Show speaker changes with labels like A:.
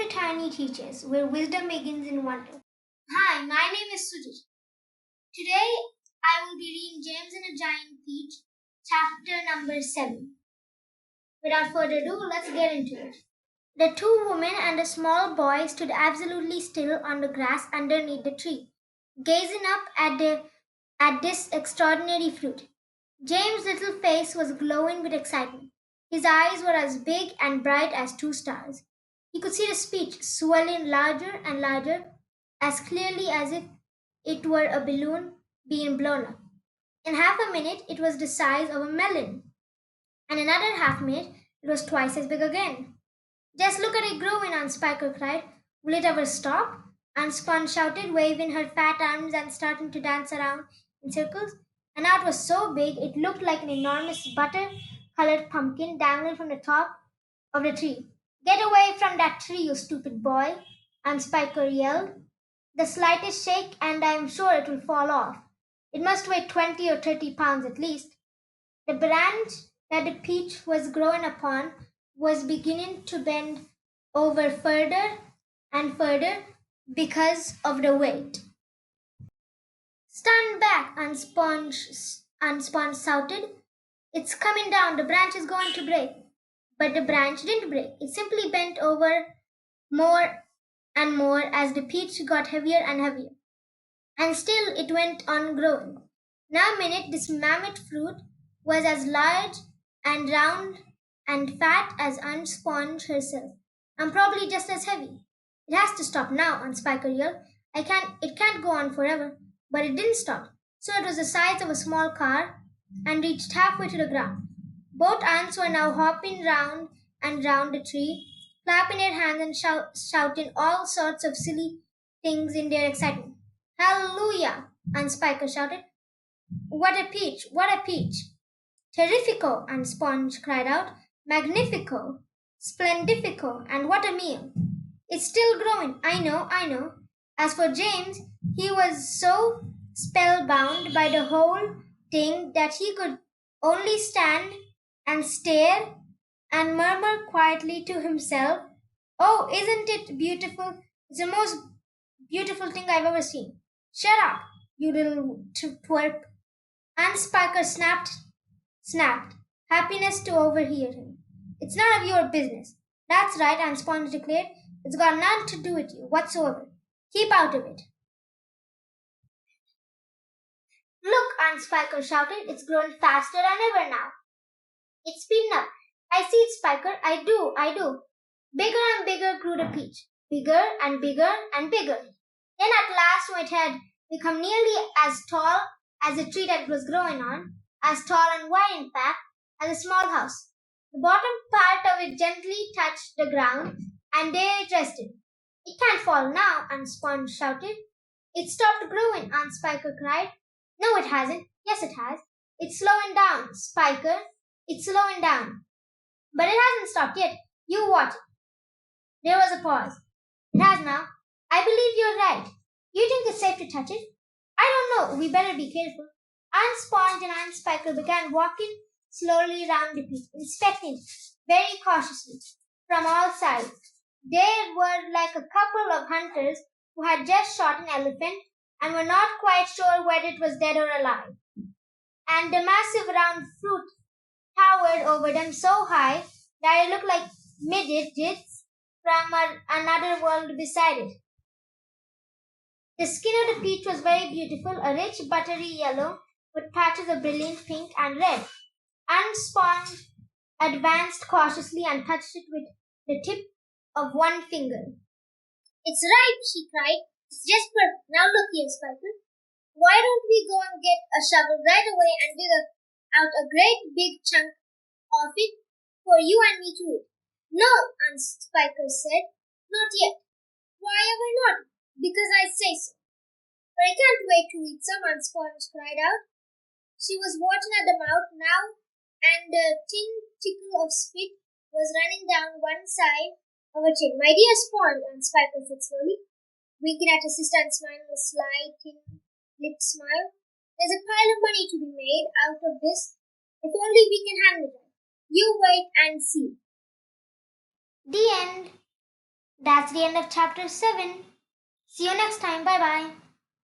A: to Tiny Teachers, where wisdom begins in wonder. Hi, my name is Sujit. Today I will be reading James and a Giant Peach, chapter number 7. Without further ado, let's get into it. The two women and a small boy stood absolutely still on the grass underneath the tree, gazing up at this extraordinary fruit. James' little face was glowing with excitement. His eyes were as big and bright as two stars. He could see the speech swelling larger and larger, as clearly as if it were a balloon being blown up. In half a minute, it was the size of a melon, and another half minute, it was twice as big again. Just look at it growing, Aunt Spiker cried. Will it ever stop? Aunt Sponge shouted, waving her fat arms and starting to dance around in circles. And now it was so big it looked like an enormous butter-colored pumpkin dangling from the top of the tree. Get away from that tree, you stupid boy, Aunt Spiker yelled. The slightest shake and I am sure it will fall off. It must weigh 20 or 30 pounds at least. The branch that the peach was growing upon was beginning to bend over further and further because of the weight. Stand back, Aunt Sponge shouted. It's coming down. The branch is going to break. But the branch didn't break. It simply bent over more and more as the peach got heavier and heavier. And still it went on growing. Now a minute, this mammoth fruit was as large and round and fat as Aunt Sponge herself, and probably just as heavy. It has to stop now, Aunt Spiker yelled. It can't go on forever. But it didn't stop. So it was the size of a small car and reached halfway to the ground. Both aunts were now hopping round and round the tree, clapping their hands and shouting all sorts of silly things in their excitement. Hallelujah! Aunt Spiker shouted. What a peach! What a peach! Terrifico! Aunt Sponge cried out. Magnifico! Splendifico! And what a meal! It's still growing. I know. As for James, he was so spellbound by the whole thing that he could only stand and stare and murmur quietly to himself, Oh, isn't it beautiful? It's the most beautiful thing I've ever seen. Shut up, you little twerp. Aunt Spiker snapped, happiness to overhear him. It's none of your business. That's right, Aunt Sponge declared. It's got nothing to do with you whatsoever. Keep out of it. Look, Aunt Spiker shouted. It's growing faster than ever now. It's speeding up. I see it, Spiker. I do. Bigger and bigger grew the peach. Bigger and bigger and bigger. Then at last, when it had become nearly as tall as the tree that it was growing on, as tall and wide, in fact, as a small house. The bottom part of it gently touched the ground, and there it rested. It can't fall now, Aunt Sponge shouted. It stopped growing, Aunt Spiker cried. No, it hasn't. Yes, it has. It's slowing down, Spiker. It's slowing down. But it hasn't stopped yet. You watch it. There was a pause. It has now. I believe you're right. You think it's safe to touch it? I don't know. We better be careful. Aunt Sponge and Aunt Spiker began walking slowly round the peak, inspecting it very cautiously from all sides. They were like a couple of hunters who had just shot an elephant and were not quite sure whether it was dead or alive. And the massive round fruit towered over them so high that it looked like midgets from another world beside it. The skin of the peach was very beautiful, a rich buttery yellow with patches of brilliant pink and red. Aunt Sponge advanced cautiously and touched it with the tip of one finger. It's ripe, she cried. It's just perfect. Now look here, Spiker. Why don't we go and get a shovel right away and dig out a great big chunk of it for you and me to eat? No, Aunt Spiker said. Not yet. Why ever not? Because I say so. But I can't wait to eat some, Aunt Sponge cried out. She was watering at the mouth now, and a thin trickle of spit was running down one side of her chin. My dear Sponge, Aunt Spiker said slowly, winking at her sister and smiling a sly, thin-lipped smile. There's a pile of money to be made out of this, if only we can handle it. You wait and see. The end. That's the end of chapter 7. See you next time. Bye bye.